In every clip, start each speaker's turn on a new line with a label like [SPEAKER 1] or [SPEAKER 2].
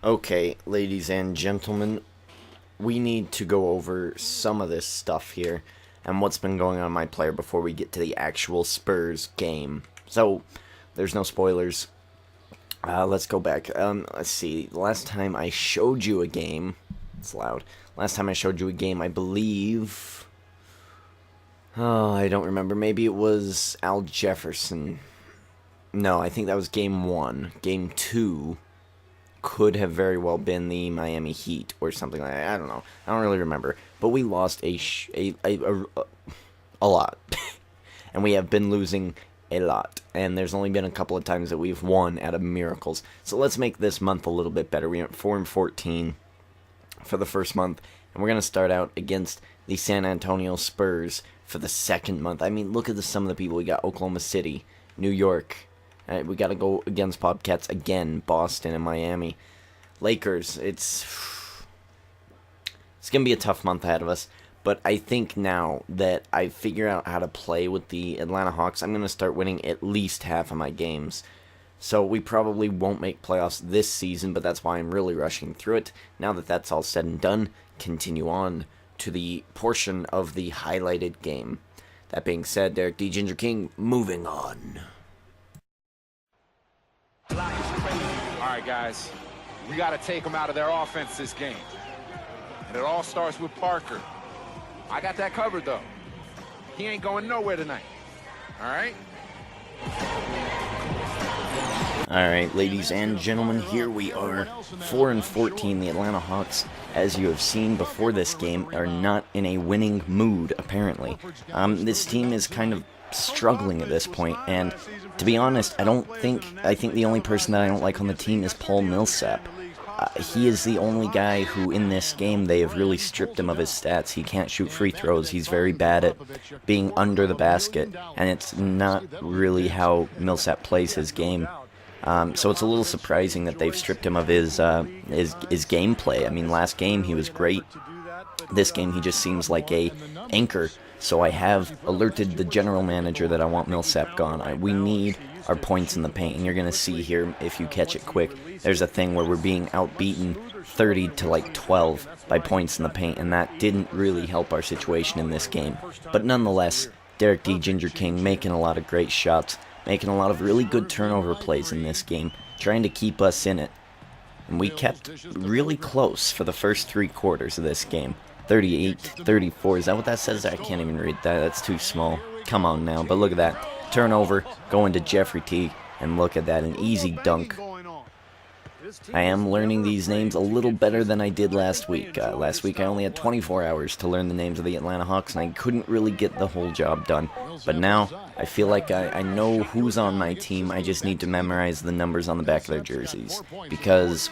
[SPEAKER 1] Okay, ladies and gentlemen, we need to go over some of this stuff here and what's been going on in my player before we get to the actual Spurs game. So, there's no spoilers. Let's go back. Let's see. Last time I showed you a game, it's loud. Last time I showed you a game, I believe. Oh, I don't remember. Maybe it was Al Jefferson. No, I think that was game 1. Game 2 could have very well been the Miami Heat or something like that. I don't know. I don't really remember. But we lost a lot. And we have been losing a lot. And there's only been a couple of times that we've won out of miracles. So let's make this month a little bit better. We went 4-14 for the first month. And we're going to start out against the San Antonio Spurs for the second month. I mean, look at some of the people. We got Oklahoma City, New York. We got to go against Bobcats again, Boston and Miami. Lakers, it's going to be a tough month ahead of us. But I think now that I figure out how to play with the Atlanta Hawks, I'm going to start winning at least half of my games. So we probably won't make playoffs this season, but that's why I'm really rushing through it. Now that that's all said and done, continue on to the portion of the highlighted game. That being said, Derek D. GingerKing, moving on.
[SPEAKER 2] All right, guys, we got to take them out of their offense this game. And it all starts with Parker. I got that covered, though. He ain't going nowhere tonight. All right?
[SPEAKER 1] Alright, ladies and gentlemen, here we are, 4-14. The Atlanta Hawks, as you have seen before this game, are not in a winning mood, apparently. This team is kind of struggling at this point, and to be honest, I think the only person that I don't like on the team is Paul Millsap. He is the only guy who, in this game, they have really stripped him of his stats. He can't shoot free throws. He's very bad at being under the basket, and it's not really how Millsap plays his game. So it's a little surprising that they've stripped him of his gameplay. I mean, last game he was great. This game he just seems like a anchor. So I have alerted the general manager that I want Millsap gone. We need our points in the paint, and you're going to see here, if you catch it quick, there's a thing where we're being outbeaten 30 to like 12 by points in the paint, and that didn't really help our situation in this game. But nonetheless, Derek D. GingerKing making a lot of great shots, making a lot of really good turnover plays in this game, trying to keep us in it. And we kept really close for the first 3 quarters of this game. 38-34, is that what that says? I can't even read that, that's too small. Come on now, but look at that. Turnover, going to Jeffrey T, and look at that, an easy dunk. I am learning these names a little better than I did last week. Last week I only had 24 hours to learn the names of the Atlanta Hawks, and I couldn't really get the whole job done. But now, I feel like I know who's on my team. I just need to memorize the numbers on the back of their jerseys. Because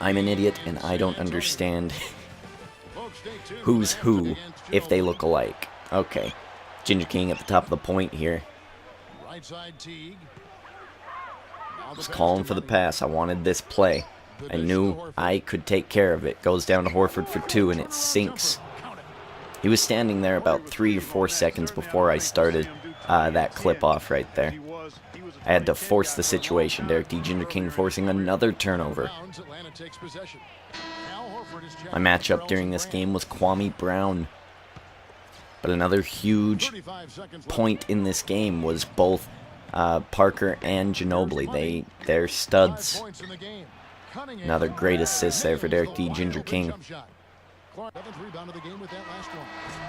[SPEAKER 1] I'm an idiot, and I don't understand who's who if they look alike. Okay, GingerKing at the top of the point here. I was calling for the pass. I wanted this play. I knew I could take care of it. Goes down to Horford for 2, and it sinks. He was standing there about 3 or 4 seconds before I started that clip off right there. I had to force the situation. Derek D. GingerKing forcing another turnover. My matchup during this game was Kwame Brown. But another huge point in this game was both Parker and Ginobili. They're studs. Another great assist there for Derek D. GingerKing.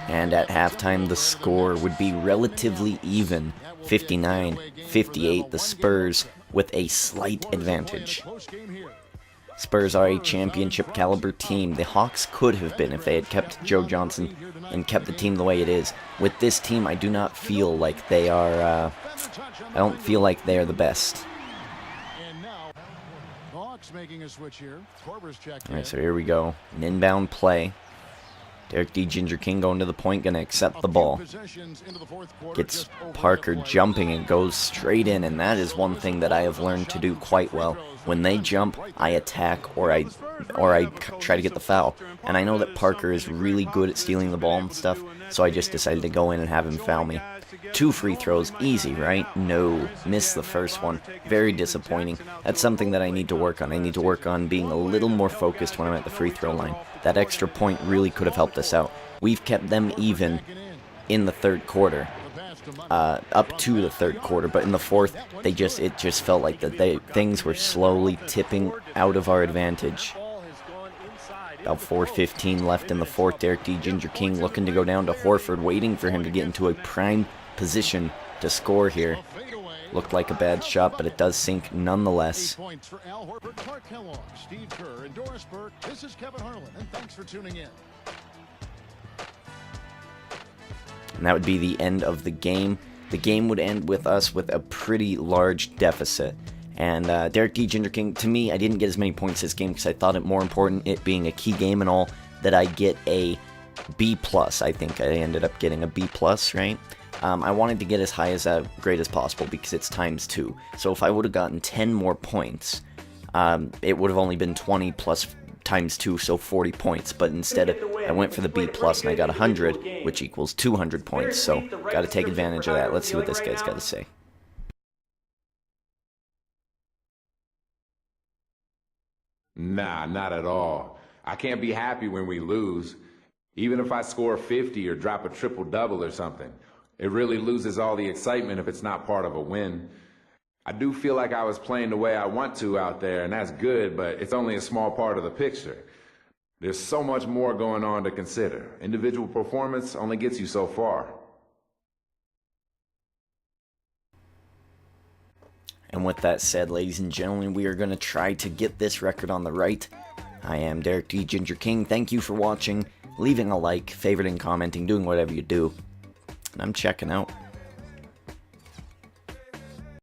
[SPEAKER 1] And at halftime, the score would be relatively even. 59-58, the Spurs with a slight advantage. Spurs are a championship caliber team. The Hawks could have been if they had kept Joe Johnson and kept the team the way it is. With this team, I do not feel like they are, I don't feel like they are the best. Alright, so here we go. An inbound play. Derek D. GingerKing going to the point, going to accept the ball. Gets Parker jumping and goes straight in, and that is one thing that I have learned to do quite well. When they jump, I attack or I try to get the foul. And I know that Parker is really good at stealing the ball and stuff, so I just decided to go in and have him foul me. 2 free throws, easy, right? No, missed the first one. Very disappointing. That's something that I need to work on. I need to work on being a little more focused when I'm at the free throw line. That extra point really could have helped us out. We've kept them even in the third quarter. Up to the third quarter, but in the fourth, it just felt like things were slowly tipping out of our advantage. About 4:15 left in the fourth. Derek D. GingerKing looking to go down to Horford, waiting for him to get into a prime position to score here. Looked like a bad shot, but it does sink nonetheless. And that would be the end of the game. The game would end with us with a pretty large deficit. And Derek D. GingerKing, to me, I didn't get as many points this game because I thought it more important, it being a key game and all, that I get a B+. I think I ended up getting a B+, right? I wanted to get as high as grade as possible because it's ×2. So if I would have gotten 10 more points, it would have only been 20 plus ×2, so 40 points. But instead, I went for the B+, and I got 100, which equals 200 points. So got to take advantage of that. Let's see what this guy's got to say.
[SPEAKER 2] Nah, not at all. I can't be happy when we lose. Even if I score 50 or drop a triple-double or something. It really loses all the excitement if it's not part of a win. I do feel like I was playing the way I want to out there, and that's good, but it's only a small part of the picture. There's so much more going on to consider. Individual performance only gets you so far.
[SPEAKER 1] And with that said, ladies and gentlemen, we are going to try to get this record on the right. I am Derek D. GingerKing. Thank you for watching, leaving a like, favoriting, commenting, doing whatever you do. And I'm checking out.